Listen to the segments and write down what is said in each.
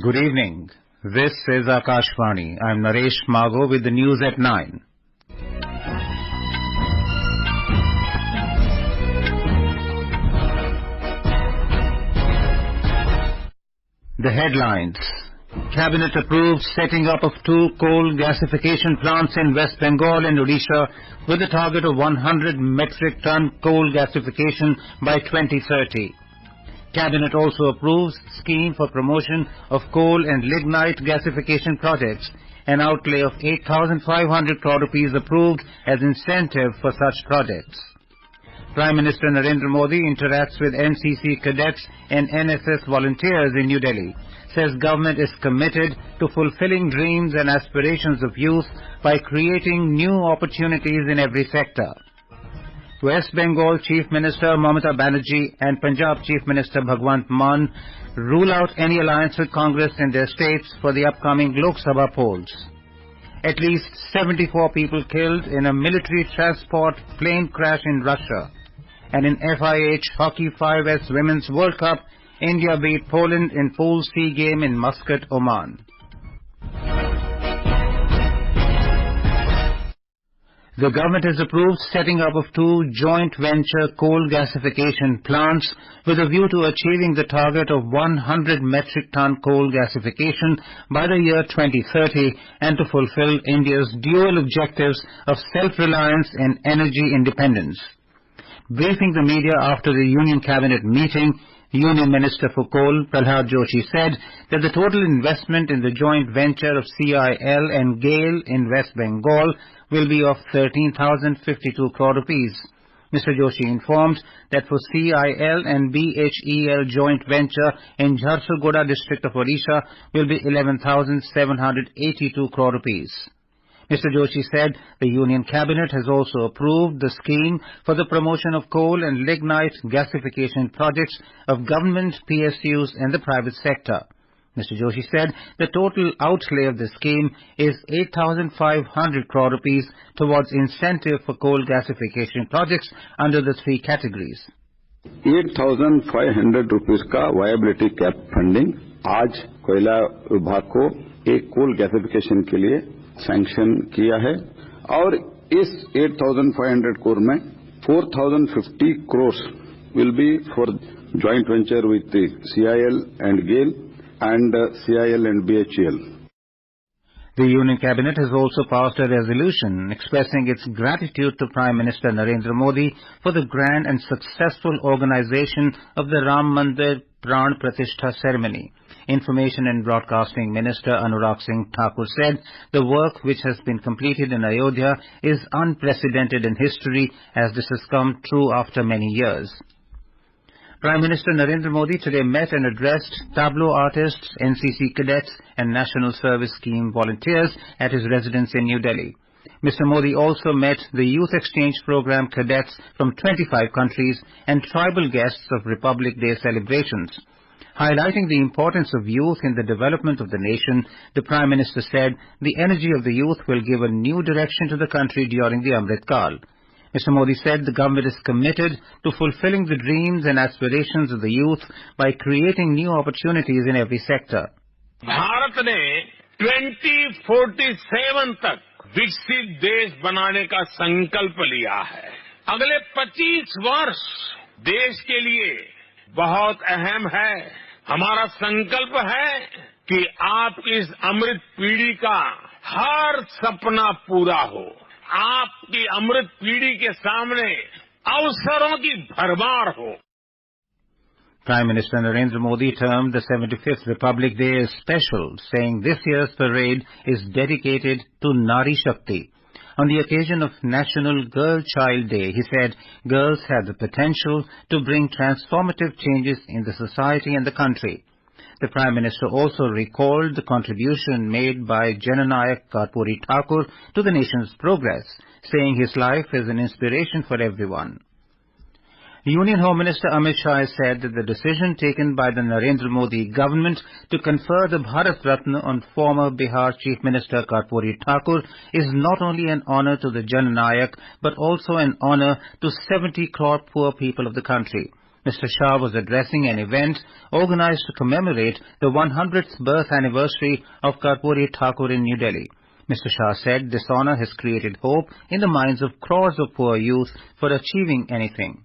Good evening. This is Akashvani. I'm Naresh Mago with the news at 9. The headlines. Cabinet approves setting up of 2 coal gasification plants in West Bengal and Odisha with a target of 100 metric ton coal gasification by 2030. Cabinet also approves scheme for promotion of coal and lignite gasification projects. An outlay of 8,500 crore rupees approved as incentive for such projects. Prime Minister Narendra Modi interacts with NCC cadets and NSS volunteers in New Delhi. Says government is committed to fulfilling dreams and aspirations of youth by creating new opportunities in every sector. West Bengal Chief Minister Mamata Banerjee and Punjab Chief Minister Bhagwant Mann rule out any alliance with Congress in their states for the upcoming Lok Sabha polls. At least 74 people killed in a military transport plane crash in Russia. And in FIH Hockey 5S Women's World Cup, India beat Poland in Pool C game in Muscat, Oman. The government has approved setting up of 2 joint venture coal gasification plants with a view to achieving the target of 100 metric ton coal gasification by the year 2030 and to fulfill India's dual objectives of self-reliance and energy independence. Briefing the media after the Union Cabinet meeting, Union Minister for Coal, Prahlad Joshi, said that the total investment in the joint venture of CIL and GAIL in West Bengal will be of 13,052 crore rupees. Mr. Joshi informed that for CIL and BHEL joint venture in Jharsuguda district of Odisha will be 11,782 crore rupees. Mr. Joshi said the Union Cabinet has also approved the scheme for the promotion of coal and lignite gasification projects of government, PSUs and the private sector. Mr. Joshi said the total outlay of the scheme is 8,500 crore rupees towards incentive for coal gasification projects under the 3 categories. 8,500 rupees का viability cap funding आज कोयला विभाग को एक coal gasification के लिए sanction किया है और इस 8,500 crore में 4,050 crores will be for joint venture with the CIL and GAIL and CIL and BHEL. The Union Cabinet has also passed a resolution expressing its gratitude to Prime Minister Narendra Modi for the grand and successful organization of the Ram Mandir Pran Pratishtha ceremony. Information and Broadcasting Minister Anurag Singh Thakur said the work which has been completed in Ayodhya is unprecedented in history as this has come true after many years. Prime Minister Narendra Modi today met and addressed tableau artists, NCC cadets and National Service Scheme volunteers at his residence in New Delhi. Mr. Modi also met the Youth Exchange Program cadets from 25 countries and tribal guests of Republic Day celebrations. Highlighting the importance of youth in the development of the nation, the Prime Minister said the energy of the youth will give a new direction to the country during the Amrit Kal. Mr. Modi said the government is committed to fulfilling the dreams and aspirations of the youth by creating new opportunities in every sector. Bharat ने 2047 तक विकसित देश बनाने का संकल्प लिया है। अगले 25 वर्ष देश के लिए बहुत अहम है। हमारा संकल्प है कि आपकी इस अमृत पीढ़ी का हर सपना पूरा हो। आपकी अमृत पीढ़ी के सामने अवसरों की भरमार हो। Prime Minister Narendra Modi termed the 75th Republic Day as special, saying this year's parade is dedicated to Nari Shakti. On the occasion of National Girl Child Day, he said girls have the potential to bring transformative changes in the society and the country. The Prime Minister also recalled the contribution made by Jananayak Karpuri Thakur to the nation's progress, saying his life is an inspiration for everyone. Union Home Minister Amit Shah said that the decision taken by the Narendra Modi government to confer the Bharat Ratna on former Bihar Chief Minister Karpuri Thakur is not only an honour to the Jananayak but also an honour to 70 crore poor people of the country. Mr. Shah was addressing an event organized to commemorate the 100th birth anniversary of Karpuri Thakur in New Delhi. Mr. Shah said this honor has created hope in the minds of crores of poor youth for achieving anything.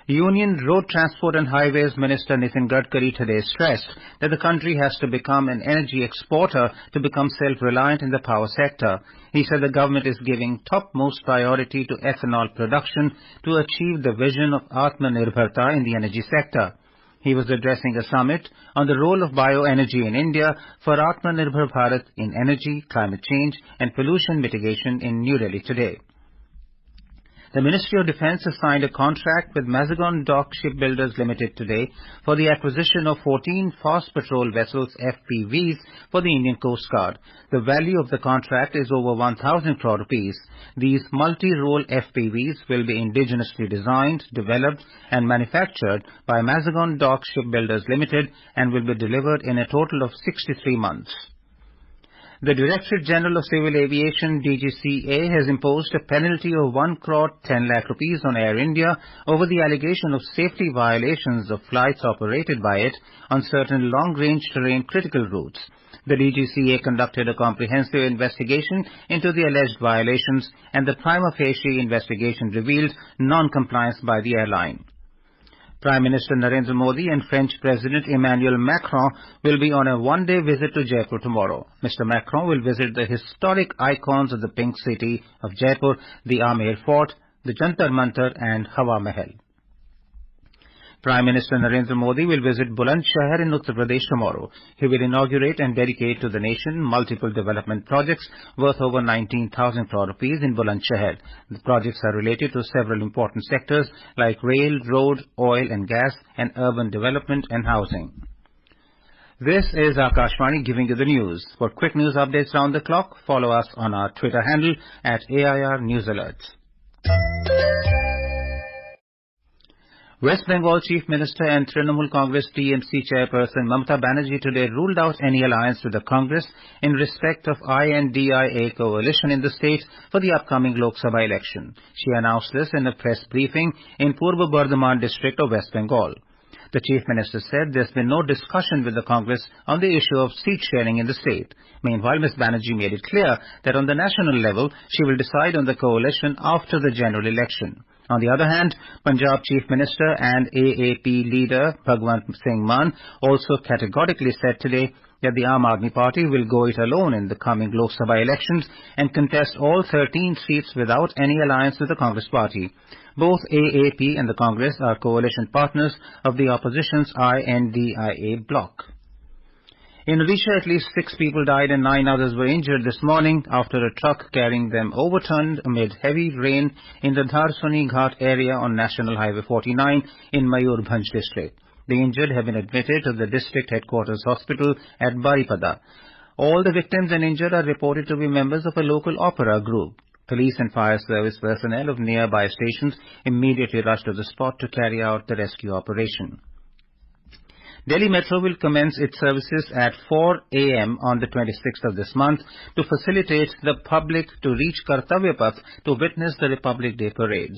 Union Road Transport and Highways Minister Nitin Gadkari today stressed that the country has to become an energy exporter to become self-reliant in the power sector. He said the government is giving topmost priority to ethanol production to achieve the vision of Atmanirbharta in the energy sector. He was addressing a summit on the role of bioenergy in India for Atmanirbhar Bharat in energy, climate change and pollution mitigation in New Delhi today. The Ministry of Defence has signed a contract with Mazagon Dock Shipbuilders Limited today for the acquisition of 14 fast patrol vessels FPVs for the Indian Coast Guard. The value of the contract is over 1,000 crore rupees. These multi-role FPVs will be indigenously designed, developed and manufactured by Mazagon Dock Shipbuilders Limited and will be delivered in a total of 63 months. The Directorate General of Civil Aviation DGCA has imposed a penalty of 1 crore 10 lakh rupees on Air India over the allegation of safety violations of flights operated by it on certain long-range terrain critical routes. The DGCA conducted a comprehensive investigation into the alleged violations and the prima facie investigation revealed non-compliance by the airline. Prime Minister Narendra Modi and French President Emmanuel Macron will be on a one-day visit to Jaipur tomorrow. Mr. Macron will visit the historic icons of the Pink City of Jaipur, the Amer Fort, the Jantar Mantar and Hawa Mahal. Prime Minister Narendra Modi will visit Bulandshahr in Uttar Pradesh tomorrow. He will inaugurate and dedicate to the nation multiple development projects worth over 19,000 crore rupees in Bulandshahr. The projects are related to several important sectors like rail, road, oil and gas, and urban development and housing. This is Akashvani giving you the news. For quick news updates round the clock, follow us on our Twitter handle at AIR News Alerts. West Bengal Chief Minister and Trinamool Congress TMC Chairperson Mamata Banerjee today ruled out any alliance with the Congress in respect of INDIA coalition in the state for the upcoming Lok Sabha election. She announced this in a press briefing in Purba Bardhaman district of West Bengal. The Chief Minister said there's been no discussion with the Congress on the issue of seat sharing in the state. Meanwhile, Ms. Banerjee made it clear that on the national level, she will decide on the coalition after the general election. On the other hand, Punjab Chief Minister and AAP leader Bhagwant Singh Mann also categorically said today that the Aam Aadmi Party will go it alone in the coming Lok Sabha elections and contest all 13 seats without any alliance with the Congress Party. Both AAP and the Congress are coalition partners of the opposition's INDIA bloc. In Odisha, at least 6 people died and 9 others were injured this morning after a truck carrying them overturned amid heavy rain in the Dharsoni Ghat area on National Highway 49 in Mayurbhanj district. The injured have been admitted to the district headquarters hospital at Baripada. All the victims and injured are reported to be members of a local opera group. Police and fire service personnel of nearby stations immediately rushed to the spot to carry out the rescue operation. Delhi Metro will commence its services at 4 a.m. on the 26th of this month to facilitate the public to reach Kartavya Path to witness the Republic Day parade.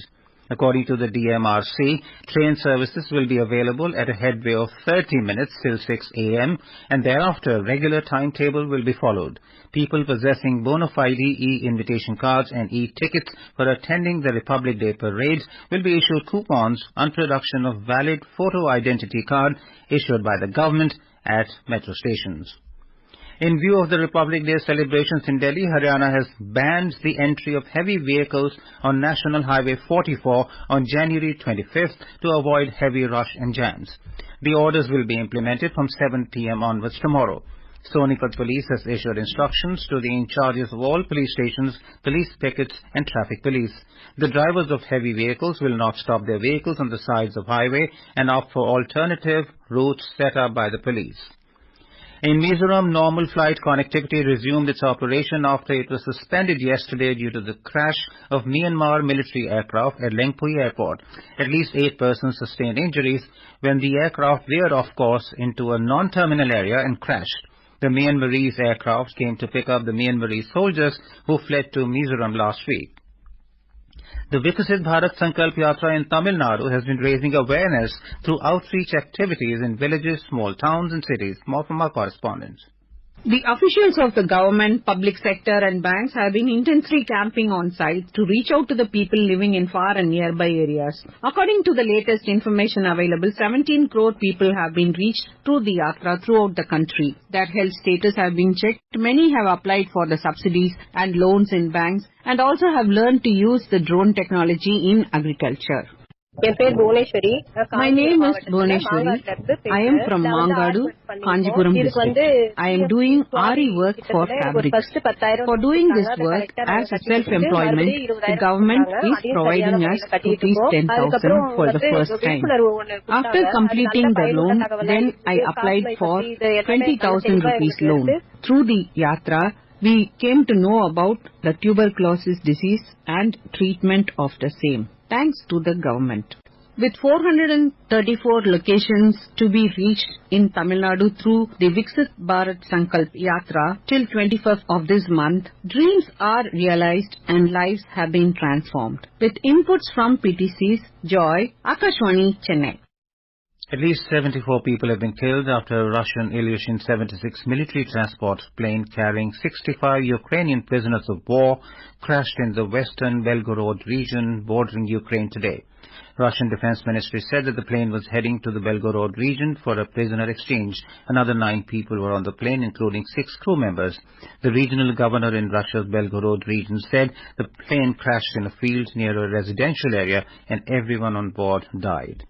According to the DMRC, train services will be available at a headway of 30 minutes till 6 a.m. and thereafter a regular timetable will be followed. People possessing bona fide e-invitation cards and e-tickets for attending the Republic Day parade will be issued coupons on production of valid photo identity card issued by the government at metro stations. In view of the Republic Day celebrations in Delhi, Haryana has banned the entry of heavy vehicles on National Highway 44 on January 25th to avoid heavy rush and jams. The orders will be implemented from 7 p.m. onwards tomorrow. Sonipat Police has issued instructions to the in-charges of all police stations, police pickets and traffic police. The drivers of heavy vehicles will not stop their vehicles on the sides of highway and opt for alternative routes set up by the police. In Mizoram, normal flight connectivity resumed its operation after it was suspended yesterday due to the crash of Myanmar military aircraft at Lengpui Airport. At least 8 persons sustained injuries when the aircraft veered off course into a non-terminal area and crashed. The Myanmarese aircraft came to pick up the Myanmarese soldiers who fled to Mizoram last week. The Viksit Bharat Sankalp Yatra in Tamil Nadu has been raising awareness through outreach activities in villages, small towns and cities. More from our correspondent. The officials of the government, public sector and banks have been intensely camping on site to reach out to the people living in far and nearby areas. According to the latest information available, 17 crore people have been reached through the Yatra throughout the country. Their health status have been checked. Many have applied for the subsidies and loans in banks and also have learned to use the drone technology in agriculture. My name is Bhuneshwari. I am from Mangadu, Kanjipuram district. I am doing RE work for fabrics. For doing this work as a self-employment, the government is providing us rupees 10,000 for the first time. After completing the loan, then I applied for 20,000 rupees loan. Through the Yatra, we came to know about the tuberculosis disease and treatment of the same, thanks to the government. With 434 locations to be reached in Tamil Nadu through the Viksit Bharat Sankalp Yatra till 25th of this month, dreams are realized and lives have been transformed. With inputs from PTC's Joy, Akashwani, Chennai. At least 74 people have been killed after a Russian Ilyushin-76 military transport plane carrying 65 Ukrainian prisoners of war crashed in the western Belgorod region bordering Ukraine today. Russian Defense Ministry said that the plane was heading to the Belgorod region for a prisoner exchange. Another 9 people were on the plane, including 6 crew members. The regional governor in Russia's Belgorod region said the plane crashed in a field near a residential area and everyone on board died.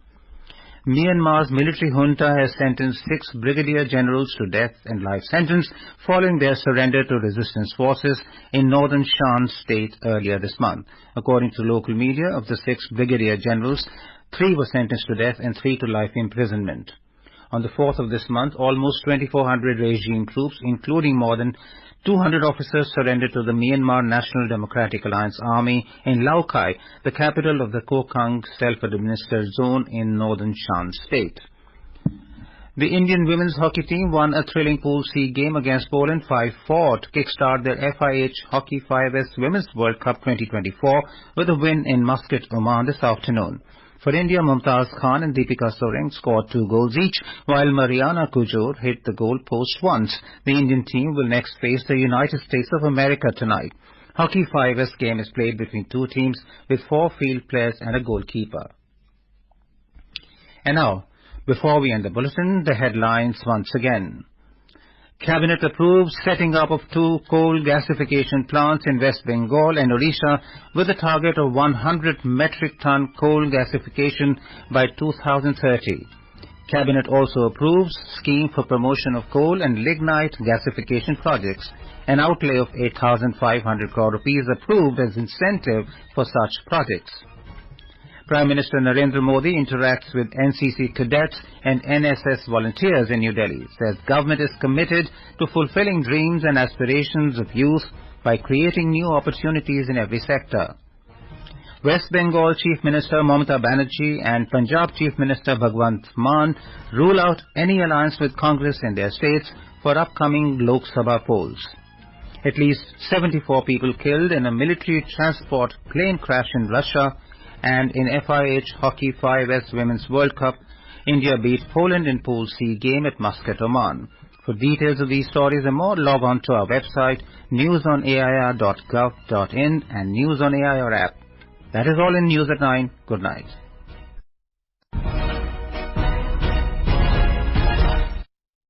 Myanmar's military junta has sentenced 6 brigadier generals to death and life sentence following their surrender to resistance forces in northern Shan state earlier this month. According to local media, of the 6 brigadier generals, 3 were sentenced to death and 3 to life imprisonment. On the 4th of this month, almost 2,400 regime troops, including more than 200 officers, surrendered to the Myanmar National Democratic Alliance Army in Laokai, the capital of the Kokang self-administered zone in northern Shan state. The Indian women's hockey team won a thrilling Pool C game against Poland 5-4 to kickstart their FIH Hockey 5S Women's World Cup 2024 with a win in Muscat, Oman this afternoon. For India, Mumtaz Khan and Deepika Soren scored 2 goals each, while Mariana Kujor hit the goal post once. The Indian team will next face the United States of America tonight. Hockey 5S game is played between 2 teams with 4 field players and a goalkeeper. And now, before we end the bulletin, the headlines once again. Cabinet approves setting up of 2 coal gasification plants in West Bengal and Odisha with a target of 100 metric ton coal gasification by 2030. Cabinet also approves scheme for promotion of coal and lignite gasification projects. An outlay of 8,500 crore rupees approved as incentive for such projects. Prime Minister Narendra Modi interacts with NCC cadets and NSS volunteers in New Delhi. Says government is committed to fulfilling dreams and aspirations of youth by creating new opportunities in every sector. West Bengal Chief Minister Mamata Banerjee and Punjab Chief Minister Bhagwant Mann rule out any alliance with Congress in their states for upcoming Lok Sabha polls. At least 74 people killed in a military transport plane crash in Russia. And in FIH Hockey 5S Women's World Cup, India beat Poland in Pool C game at Muscat, Oman. For details of these stories and more, log on to our website, newsonair.gov.in and News on AIR app. That is all in News at 9. Good night.